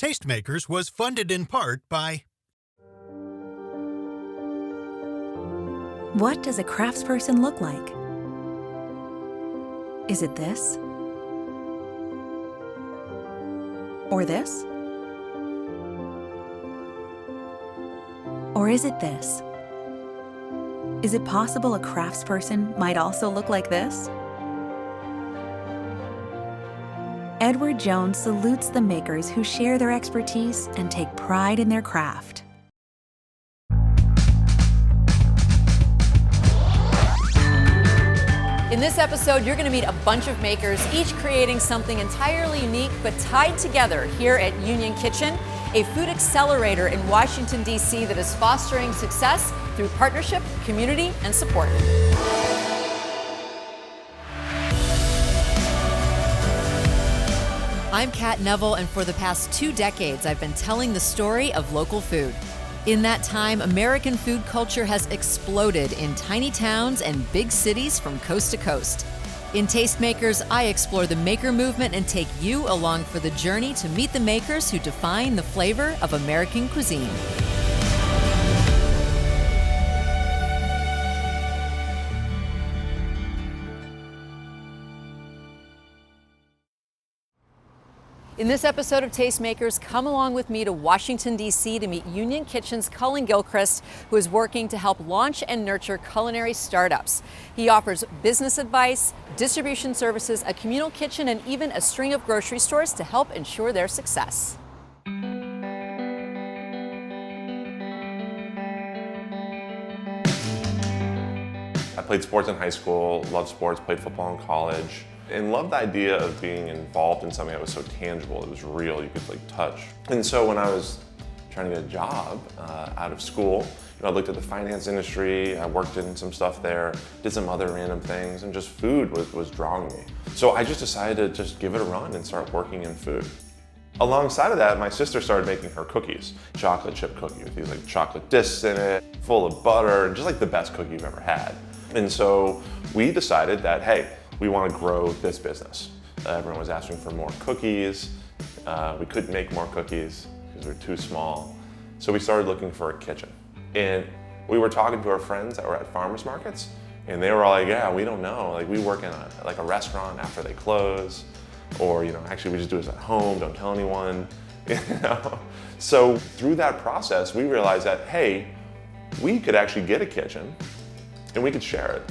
Tastemakers was funded in part by... What does a craftsperson look like? Is it this? Or this? Or is it this? Is it possible a craftsperson might also look like this? Edward Jones salutes the makers who share their expertise and take pride in their craft. In this episode, you're going to meet a bunch of makers, each creating something entirely unique but tied together here at Union Kitchen, a food accelerator in Washington, D.C. that is fostering success through partnership, community, and support. I'm Kat Neville, and for the past 2 decades, I've been telling the story of local food. In that time, American food culture has exploded in tiny towns and big cities from coast to coast. In Tastemakers, I explore the maker movement and take you along for the journey to meet the makers who define the flavor of American cuisine. In this episode of Tastemakers, come along with me to Washington, D.C. to meet Union Kitchen's Cullen Gilchrist, who is working to help launch and nurture culinary startups. He offers business advice, distribution services, a communal kitchen, and even a string of grocery stores to help ensure their success. I played sports in high school, loved sports, played football in college, and loved the idea of being involved in something that was so tangible, it was real, you could touch. And so when I was trying to get a job out of school, I looked at the finance industry, I worked in some stuff there, did some other random things, and just food was drawing me. So I just decided to just give it a run and start working in food. Alongside of that, my sister started making her cookies, chocolate chip cookie with these chocolate discs in it, full of butter, and just the best cookie you've ever had. And so we decided that, hey, we want to grow this business. Everyone was asking for more cookies. We couldn't make more cookies because we were too small. So we started looking for a kitchen. And we were talking to our friends that were at farmers markets, and they were all like, yeah, we don't know. We work in a restaurant after they close, or actually we just do this at home, don't tell anyone. So through that process, we realized that, hey, we could actually get a kitchen and we could share it.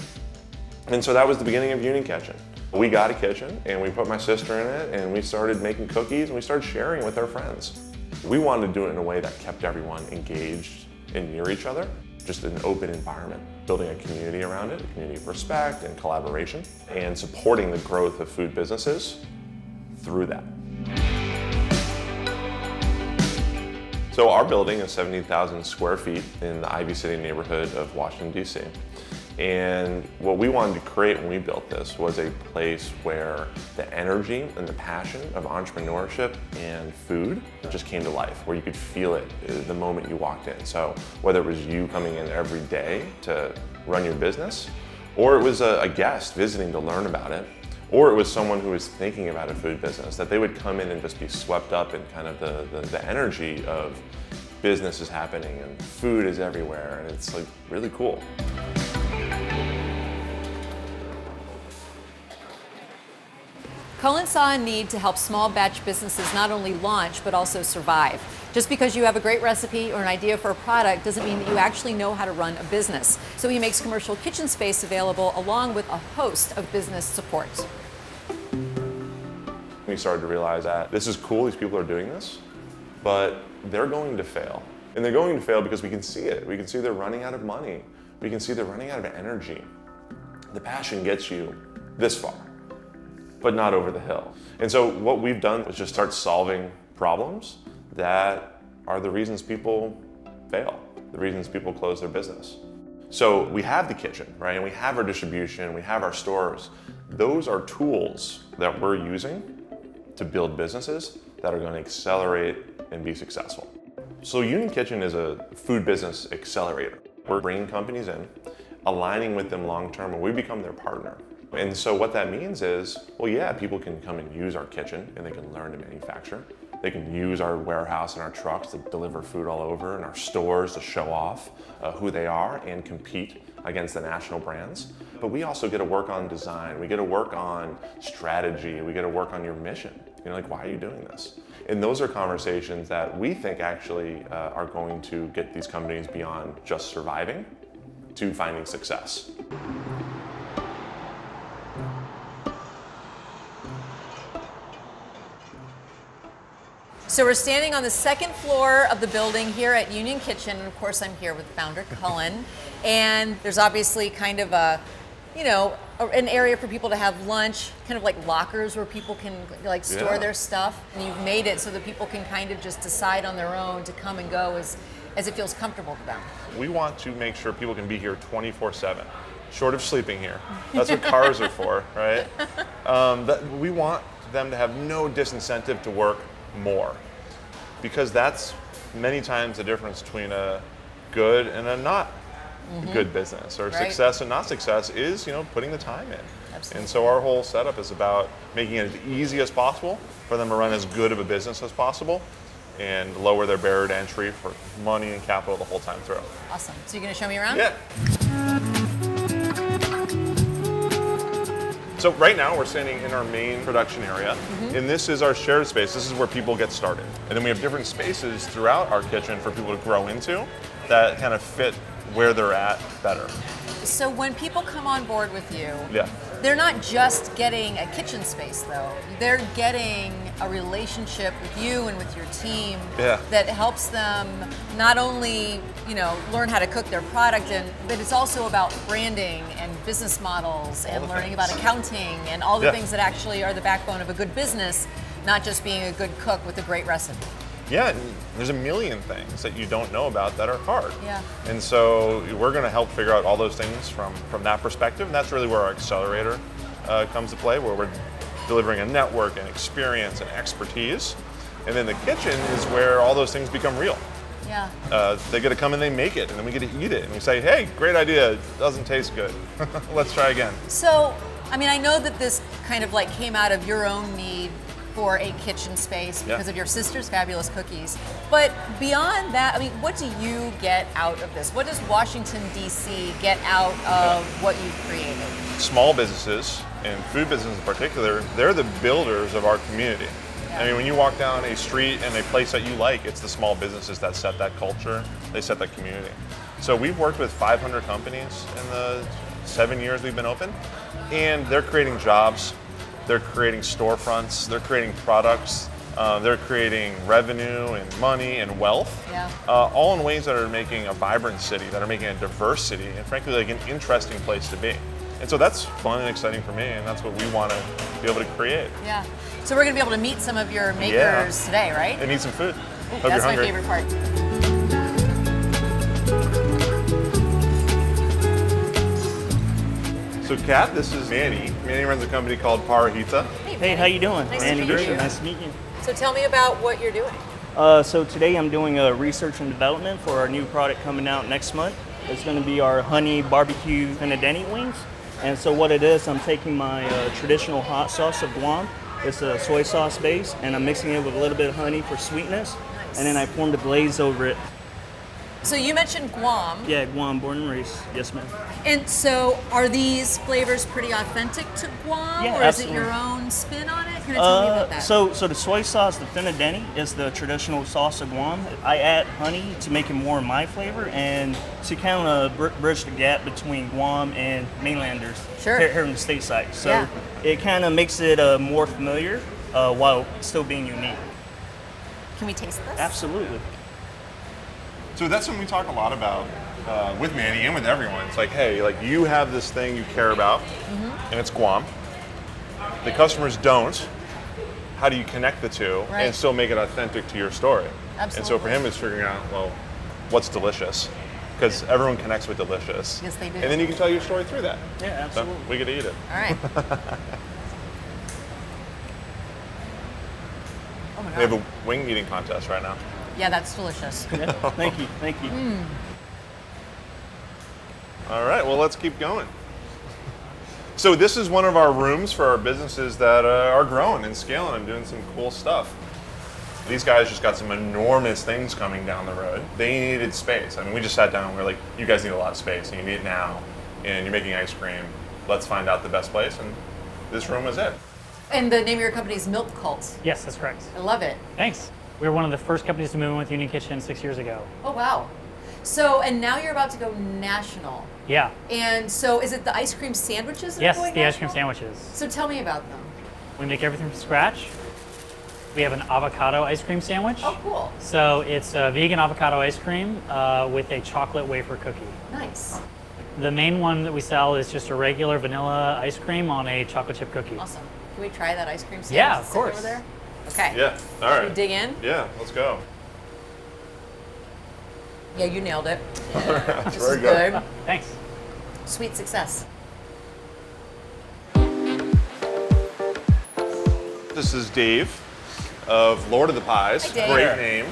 And so that was the beginning of Union Kitchen. We got a kitchen and we put my sister in it and we started making cookies and we started sharing with our friends. We wanted to do it in a way that kept everyone engaged and near each other, just an open environment, building a community around it, a community of respect and collaboration, and supporting the growth of food businesses through that. So our building is 70,000 square feet in the Ivy City neighborhood of Washington, D.C. And what we wanted to create when we built this was a place where the energy and the passion of entrepreneurship and food just came to life, where you could feel it the moment you walked in. So whether it was you coming in every day to run your business, or it was a guest visiting to learn about it, or it was someone who was thinking about a food business, that they would come in and just be swept up in kind of the energy of business is happening and food is everywhere, and it's really cool. Cullen saw a need to help small batch businesses not only launch, but also survive. Just because you have a great recipe or an idea for a product doesn't mean that you actually know how to run a business. So he makes commercial kitchen space available along with a host of business support. We started to realize that this is cool, these people are doing this, but they're going to fail. And they're going to fail because we can see it. We can see they're running out of money. We can see they're running out of energy. The passion gets you this far, but not over the hill. And so what we've done was just start solving problems that are the reasons people fail, the reasons people close their business. So we have the kitchen, right? And we have our distribution, we have our stores. Those are tools that we're using to build businesses that are going to accelerate and be successful. So Union Kitchen is a food business accelerator. We're bringing companies in, aligning with them long-term, and we become their partner. And so what that means is, well, yeah, people can come and use our kitchen and they can learn to manufacture, They can use our warehouse and our trucks to deliver food all over, and our stores to show off who they are and compete against the national brands. But we also get to work on design. We get to work on strategy. We get to work on your mission. You know, like, why are you doing this? And those are conversations that we think actually are going to get these companies beyond just surviving to finding success. So we're standing on the second floor of the building here at Union Kitchen, and of course I'm here with founder Cullen. And there's obviously kind of a, you know, an area for people to have lunch, kind of like lockers where people can like store their stuff. And you've made it so that people can kind of just decide on their own to come and go as it feels comfortable to them. We want to make sure people can be here 24/7, short of sleeping here. That's what cars are for, right? We want them to have no disincentive to work more, because that's many times the difference between a good and a not good business, or success and not success is, you know, putting the time in. Absolutely. And so our whole setup is about making it as easy as possible for them to run as good of a business as possible and lower their barrier to entry for money and capital the whole time through. Awesome. So you're gonna show me around? Yeah. So right now we're standing in our main production area, and this is our shared space. This is where people get started. And then we have different spaces throughout our kitchen for people to grow into that kind of fit where they're at better. So when people come on board with you, Yeah. they're not just getting a kitchen space though. They're getting a relationship with you and with your team that helps them not only, you know, learn how to cook their product, but it's also about branding and business models and learning about accounting and all the things that actually are the backbone of a good business, not just being a good cook with a great recipe. Yeah, and there's a million things that you don't know about that are hard. Yeah. And so we're going to help figure out all those things from that perspective, and that's really where our accelerator comes to play, where we're delivering a network and experience and expertise. And then the kitchen is where all those things become real. Yeah. They get to come and they make it, and then we get to eat it, and we say, hey, great idea, it doesn't taste good. Let's try again. So, I mean, I know that this kind of like came out of your own need for a kitchen space because of your sister's fabulous cookies. But beyond that, I mean, what do you get out of this? What does Washington, D.C. get out of what you've created? Small businesses, and food business in particular, they're the builders of our community. I mean, when you walk down a street and a place that you like, it's the small businesses that set that culture, they set that community. So we've worked with 500 companies in the 7 years we've been open, and they're creating jobs, they're creating storefronts, they're creating products, they're creating revenue and money and wealth, all in ways that are making a vibrant city, that are making a diverse city, and frankly, like an interesting place to be. And so that's fun and exciting for me, and that's what we want to be able to create. Yeah. So we're going to be able to meet some of your makers today, right? And eat some food. Ooh, Hope that's you're my hungry. favorite part. So Kat, this is Manny. Manny runs a company called Parahita. Hey, how you doing? Nice to Andy, meet you. nice to meet you. So tell me about what you're doing. So today I'm doing research and development for our new product coming out next month. It's going to be our honey barbecue finadeni wings. And so what it is, I'm taking my traditional hot sauce of Guam. It's a soy sauce base, and I'm mixing it with a little bit of honey for sweetness. Nice. And then I formed a glaze over it. So you mentioned Guam. Yeah, Guam, born and raised. Yes, ma'am. And so are these flavors pretty authentic to Guam? Yeah, or is it absolutely. your own spin on it? Kind of tell me about that. So the soy sauce, the finadeni, is the traditional sauce of Guam. I add honey to make it more my flavor and to kind of bridge the gap between Guam and mainlanders here in the stateside. So it kind of makes it more familiar while still being unique. Can we taste this? Absolutely. So that's something we talk a lot about with Manny and with everyone. It's like, hey, like you have this thing you care about, and it's Guam. The customers don't. How do you connect the two and still make it authentic to your story? Absolutely. And so for him, it's figuring out, well, what's delicious? Because everyone connects with delicious. Yes, they do. And then you can tell your story through that. Yeah, absolutely. So we get to eat it. All right. Oh my God. We have a wing eating contest right now. Yeah, that's delicious. Yeah, thank you. All right, well, let's keep going. So this is one of our rooms for our businesses that are growing and scaling and doing some cool stuff. These guys just got some enormous things coming down the road. They needed space. I mean, we just sat down and we were like, you guys need a lot of space and you need it now. And you're making ice cream. Let's find out the best place. And this room was it. And the name of your company is Milk Cult. Yes, that's correct. I love it. Thanks. We were one of the first companies to move in with Union Kitchen 6 years ago. Oh, wow. So, and now you're about to go national. Yeah. And so is it the ice cream sandwiches that Yes, are going the national? ice cream sandwiches. So tell me about them. We make everything from scratch. We have an avocado ice cream sandwich. Oh, cool. So it's a vegan avocado ice cream with a chocolate wafer cookie. Nice. The main one that we sell is just a regular vanilla ice cream on a chocolate chip cookie. Awesome. Can we try that ice cream sandwich? Yeah, that's of course. Over there? Okay. Yeah, all right. Should we dig in? Yeah, let's go. Yeah, you nailed it. That's This very is good. good. Thanks. Sweet success. This is Dave of Lord of the Pies. Hi, Dave. Great name.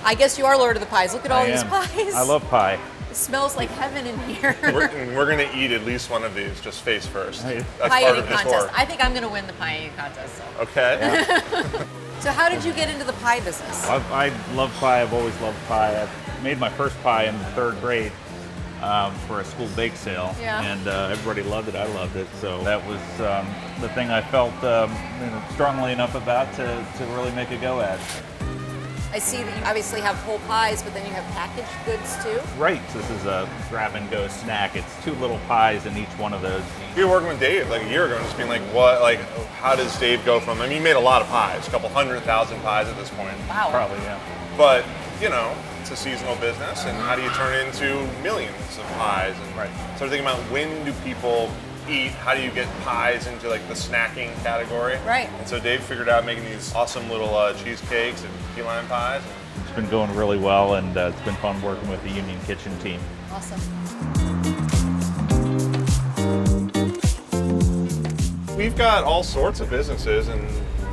I guess you are Lord of the Pies. Look at all these pies. I love pie. It smells like heaven in here. We're going to eat at least one of these, just face first. Hey. That's Pie part eating of the contest. tour. I think I'm going to win the pie eating contest. So. Okay. So how did you get into the pie business? I love pie. I've always loved pie. I made my first pie in the 3rd grade for a school bake sale, Yeah. and everybody loved it. I loved it. So that was the thing I felt strongly enough about to really make a go at. I see that you obviously have whole pies, but then you have packaged goods too. Right. This is a grab-and-go snack. It's 2 little pies in each one of those. You were working with Dave like a year ago and just being like, what, like, how does Dave go from, I mean, you made a lot of pies, a couple 100,000 pies at this point. Wow. Probably, yeah. But, you know, it's a seasonal business, and how do you turn it into millions of pies? And Right. so I'm thinking about, when do people eat? How do you get pies into like the snacking category? Right. And so Dave figured out making these awesome little cheesecakes and key lime pies. It's been going really well, and it's been fun working with the Union Kitchen team. Awesome. We've got all sorts of businesses, and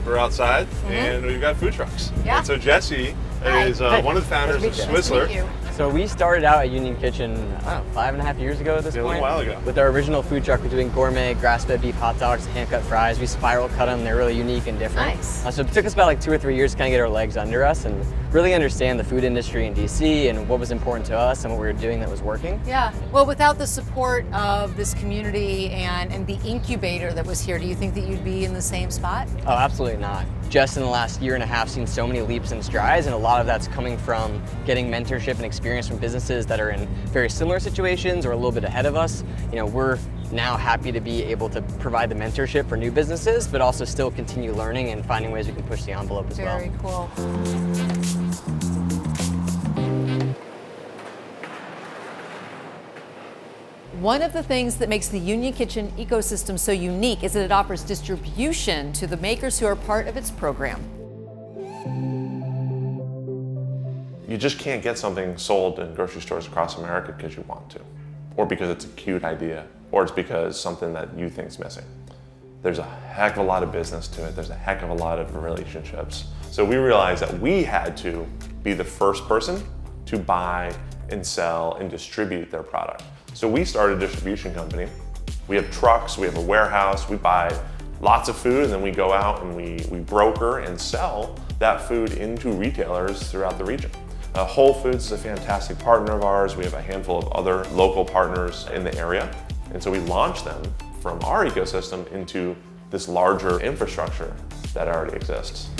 we're outside, and we've got food trucks. Yeah. And so Jesse Hi. is one of the founders of Swizzler. Thank you. So we started out at Union Kitchen, I don't know, 5.5 years ago at this Yeah, a point. little while ago. With our original food truck, we're doing gourmet grass-fed beef hot dogs, hand-cut fries. We spiral cut them. They're really unique and different. Nice. So it took us about like 2 or 3 years to kind of get our legs under us and really understand the food industry in DC and what was important to us and what we were doing that was working. Yeah. Well, without the support of this community and the incubator that was here, do you think that you'd be in the same spot? Oh, absolutely not. Just in the last year and a half, seen so many leaps and strides, and a lot of that's coming from getting mentorship and experience from businesses that are in very similar situations or a little bit ahead of us. You know, we're now happy to be able to provide the mentorship for new businesses, but also still continue learning and finding ways we can push the envelope as well. Very cool. One of the things that makes the Union Kitchen ecosystem so unique is that it offers distribution to the makers who are part of its program. You just can't get something sold in grocery stores across America because you want to, or because it's a cute idea, or it's because something that you think is missing. There's a heck of a lot of business to it. There's a heck of a lot of relationships. So we realized that we had to be the first person to buy and sell and distribute their product. So we started a distribution company. We have trucks, we have a warehouse, we buy lots of food, and then we go out and we broker and sell that food into retailers throughout the region. Whole Foods is a fantastic partner of ours. We have a handful of other local partners in the area. And so we launched them from our ecosystem into this larger infrastructure that already exists.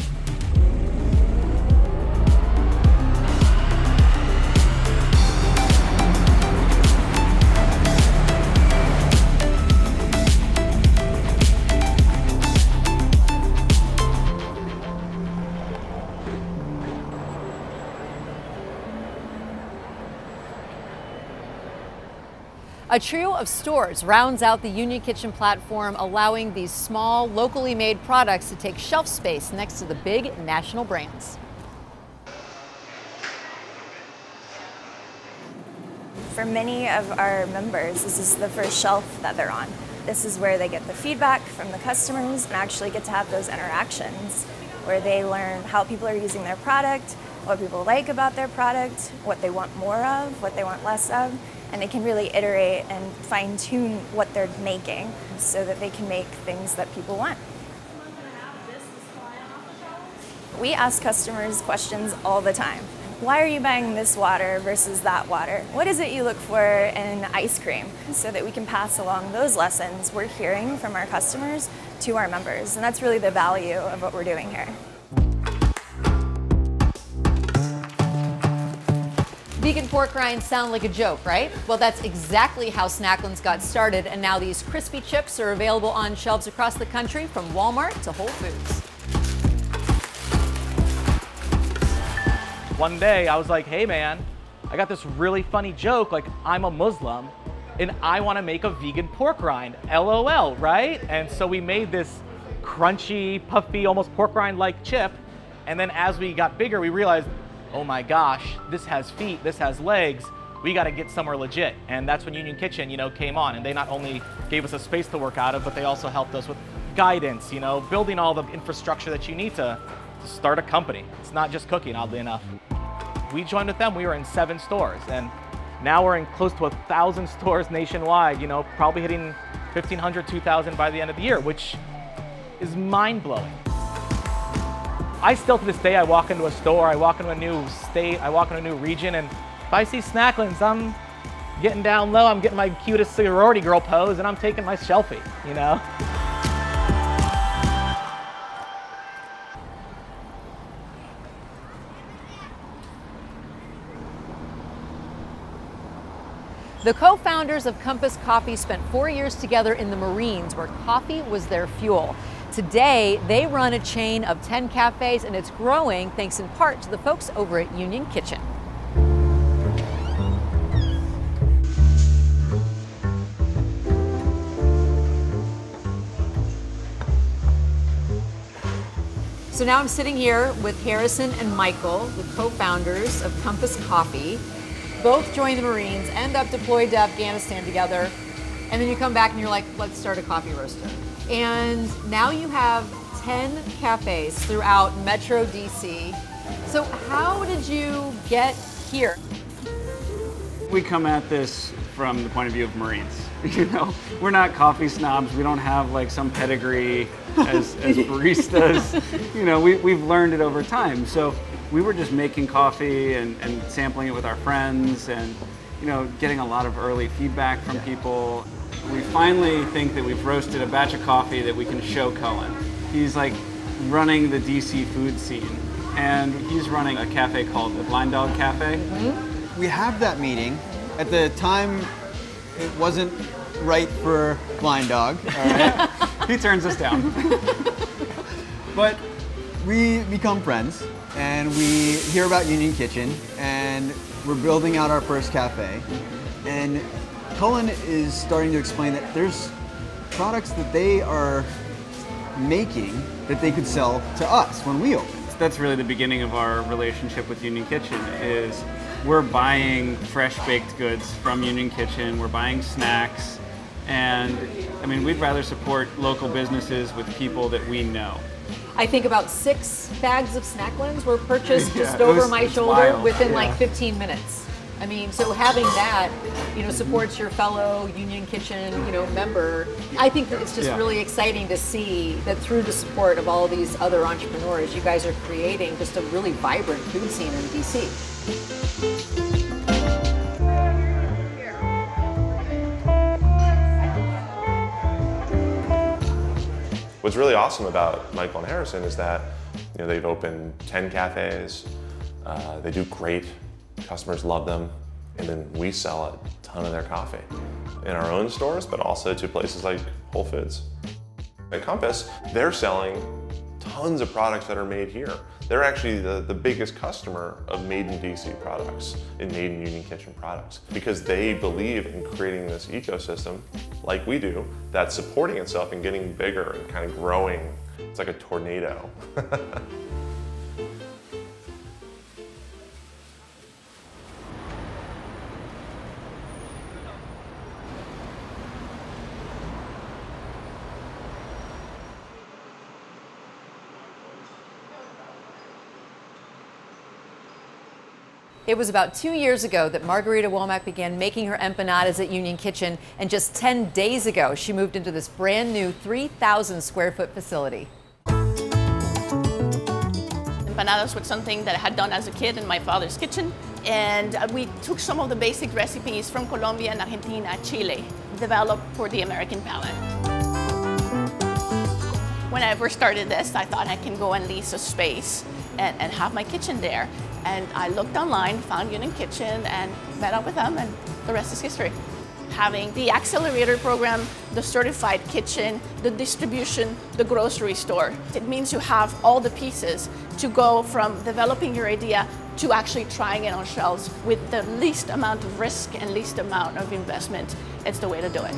A trio of stores rounds out the Union Kitchen platform, allowing these small, locally made products to take shelf space next to the big national brands. For many of our members, this is the first shelf that they're on. This is where they get the feedback from the customers and actually get to have those interactions where they learn how people are using their product, what people like about their product, what they want more of, what they want less of, and they can really iterate and fine-tune what they're making so that they can make things that people want. We ask customers questions all the time. Why are you buying this water versus that water? What is it you look for in ice cream? So that we can pass along those lessons we're hearing from our customers to our members. And that's really the value of what we're doing here. Vegan pork rinds sound like a joke, right? Well, that's exactly how Snacklands got started, and now these crispy chips are available on shelves across the country, from Walmart to Whole Foods. One day I was like, hey man, I got this really funny joke, like I'm a Muslim and I want to make a vegan pork rind, LOL, right? And so we made this crunchy, puffy, almost pork rind-like chip. And then as we got bigger, we realized, oh my gosh, this has feet, this has legs, we got to get somewhere legit. And that's when Union Kitchen, came on, and they not only gave us a space to work out of, but they also helped us with guidance, building all the infrastructure that you need to start a company. It's not just cooking, oddly enough. We joined with them, we were in 7 stores, and now we're in close to 1,000 stores nationwide, probably hitting 1,500, 2,000 by the end of the year, which is mind-blowing. I still, to this day, I walk into a store, I walk into a new state, I walk into a new region, and if I see Snacklands, I'm getting down low, I'm getting my cutest sorority girl pose, and I'm taking my selfie, The co-founders of Compass Coffee spent 4 years together in the Marines, where coffee was their fuel. Today, they run a chain of 10 cafes, and it's growing thanks in part to the folks over at Union Kitchen. So now I'm sitting here with Harrison and Michael, the co-founders of Compass Coffee. Both joined the Marines, end up deployed to Afghanistan together, and then you come back and you're like, let's start a coffee roaster. And now you have 10 cafes throughout Metro DC. So how did you get here? We come at this from the point of view of Marines. We're not coffee snobs. We don't have like some pedigree as baristas. We've learned it over time. So we were just making coffee and sampling it with our friends and, getting a lot of early feedback from people. We finally think that we've roasted a batch of coffee that we can show Cullen. He's like running the DC food scene, and he's running a cafe called the Blind Dog Cafe. Mm-hmm. We have that meeting. At the time, it wasn't right for Blind Dog. All right? He turns us down. But we become friends, and we hear about Union Kitchen, and we're building out our first cafe. And Cullen is starting to explain that there's products that they are making that they could sell to us when we open. That's really the beginning of our relationship with Union Kitchen, is we're buying fresh baked goods from Union Kitchen, we're buying snacks, and we'd rather support local businesses with people that we know. I think about 6 bags of Snacklands were purchased just over my shoulder within like 15 minutes. So having that, supports your fellow Union Kitchen, member. I think that it's just really exciting to see that through the support of all these other entrepreneurs, you guys are creating just a really vibrant food scene in DC. What's really awesome about Michael and Harrison is that they've opened 10 cafes, they do great, customers love them, and then we sell a ton of their coffee in our own stores, but also to places like Whole Foods. At Compass, they're selling tons of products that are made here. They're actually the biggest customer of Made in DC products and Made in Union Kitchen products, because they believe in creating this ecosystem, like we do, that's supporting itself and getting bigger and kind of growing. It's like a tornado. It was about 2 years ago that Margarita Womack began making her empanadas at Union Kitchen, and just 10 days ago, she moved into this brand new 3,000 square foot facility. Empanadas was something that I had done as a kid in my father's kitchen. And we took some of the basic recipes from Colombia and Argentina, Chile, developed for the American palate. When I first started this, I thought I can go and lease a space and have my kitchen there. And I looked online, found Union Kitchen, and met up with them, and the rest is history. Having the accelerator program, the certified kitchen, the distribution, the grocery store. It means you have all the pieces to go from developing your idea to actually trying it on shelves with the least amount of risk and least amount of investment. It's the way to do it.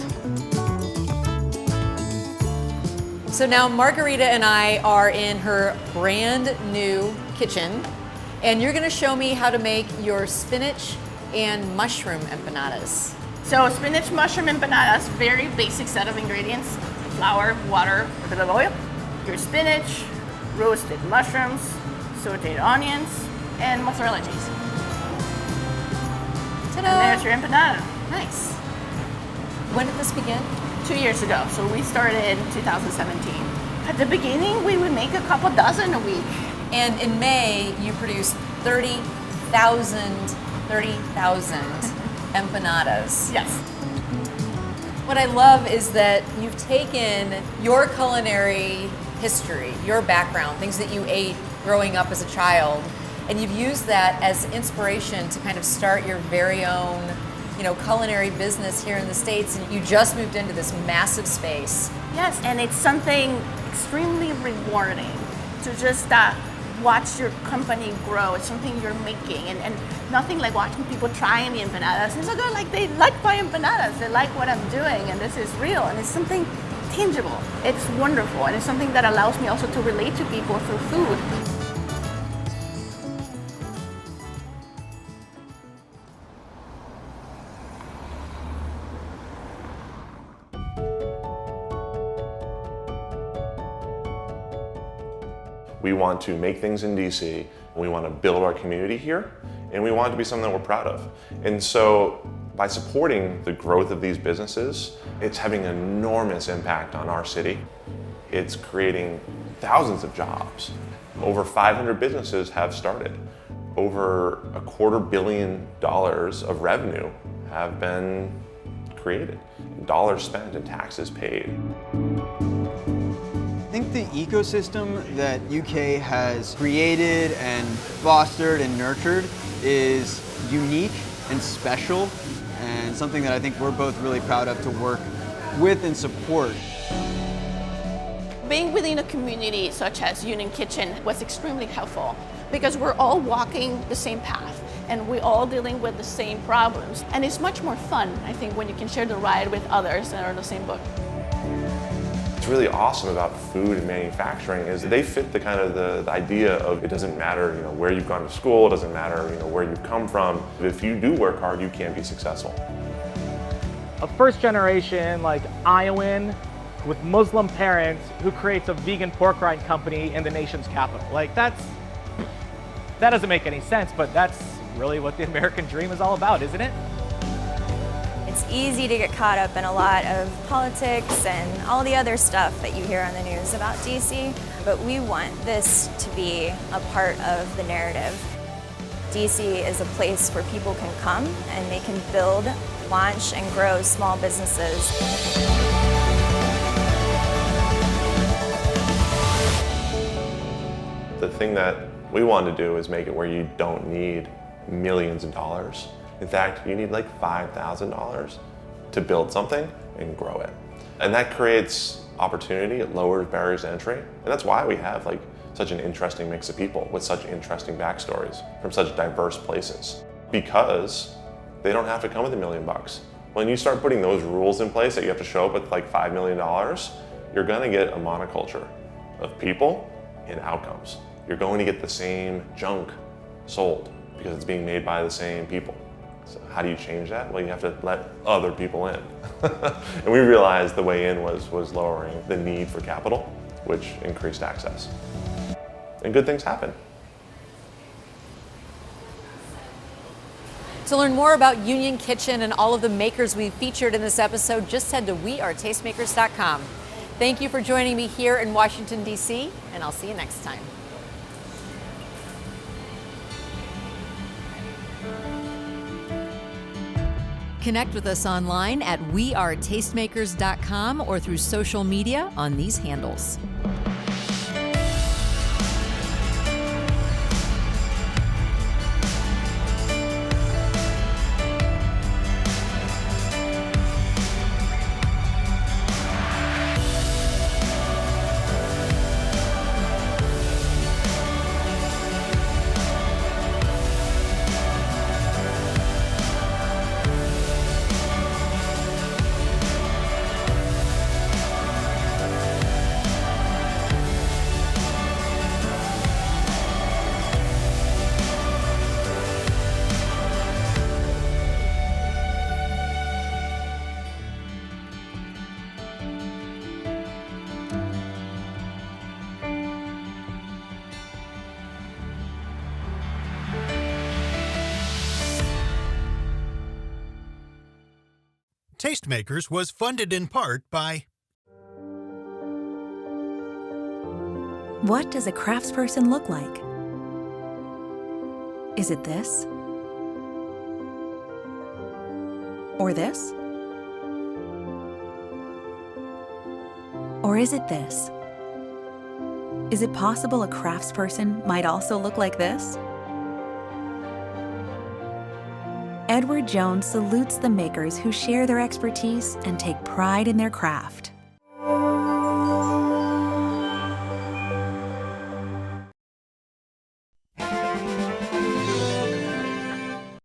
So now Margarita and I are in her brand new kitchen, and you're gonna show me how to make your spinach and mushroom empanadas. So spinach, mushroom empanadas, very basic set of ingredients. Flour, water, a bit of oil. Your spinach, roasted mushrooms, sauteed onions, and mozzarella cheese. Ta-da! And there's your empanada. Nice. When did this begin? 2 years ago. So we started in 2017. At the beginning, we would make a couple dozen a week. And in May, you produced 30,000 empanadas. Yes. What I love is that you've taken your culinary history, your background, things that you ate growing up as a child, and you've used that as inspiration to kind of start your very own, culinary business here in the States, and you just moved into this massive space. Yes, and it's something extremely rewarding to just watch your company grow. It's something you're making, and nothing like watching people trying the empanadas. It's like they like my empanadas, they like what I'm doing, and this is real, and it's something tangible. It's wonderful, and it's something that allows me also to relate to people through food. We want to make things in DC, we want to build our community here, and we want it to be something that we're proud of. And so by supporting the growth of these businesses, it's having an enormous impact on our city. It's creating thousands of jobs. Over 500 businesses have started. Over $250 million of revenue have been created, dollars spent and taxes paid. I think the ecosystem that UK has created and fostered and nurtured is unique and special, and something that I think we're both really proud of to work with and support. Being within a community such as Union Kitchen was extremely helpful because we're all walking the same path and we're all dealing with the same problems. And it's much more fun, I think, when you can share the ride with others that are in the same boat. What's really awesome about food and manufacturing is they fit the kind of the idea of it doesn't matter where you've gone to school, it doesn't matter where you've come from. If you do work hard, you can be successful. A first generation Iowan with Muslim parents who creates a vegan pork rind company in the nation's capital. That doesn't make any sense, but that's really what the American dream is all about, isn't it? It's easy to get caught up in a lot of politics and all the other stuff that you hear on the news about DC, but we want this to be a part of the narrative. DC is a place where people can come and they can build, launch, and grow small businesses. The thing that we want to do is make it where you don't need millions of dollars. In fact, you need like $5,000 to build something and grow it. And that creates opportunity, it lowers barriers to entry. And that's why we have such an interesting mix of people with such interesting backstories from such diverse places. Because they don't have to come with $1 million. When you start putting those rules in place that you have to show up with $5 million, you're gonna get a monoculture of people and outcomes. You're going to get the same junk sold because it's being made by the same people. So how do you change that? Well, you have to let other people in. And we realized the way in was lowering the need for capital, which increased access. And good things happen. To learn more about Union Kitchen and all of the makers we featured in this episode, just head to wearetastemakers.com. Thank you for joining me here in Washington, D.C., and I'll see you next time. Connect with us online at wearetastemakers.com or through social media on these handles. tasteMAKERS was funded in part by... What does a craftsperson look like? Is it this? Or this? Or is it this? Is it possible a craftsperson might also look like this? Edward Jones salutes the makers who share their expertise and take pride in their craft.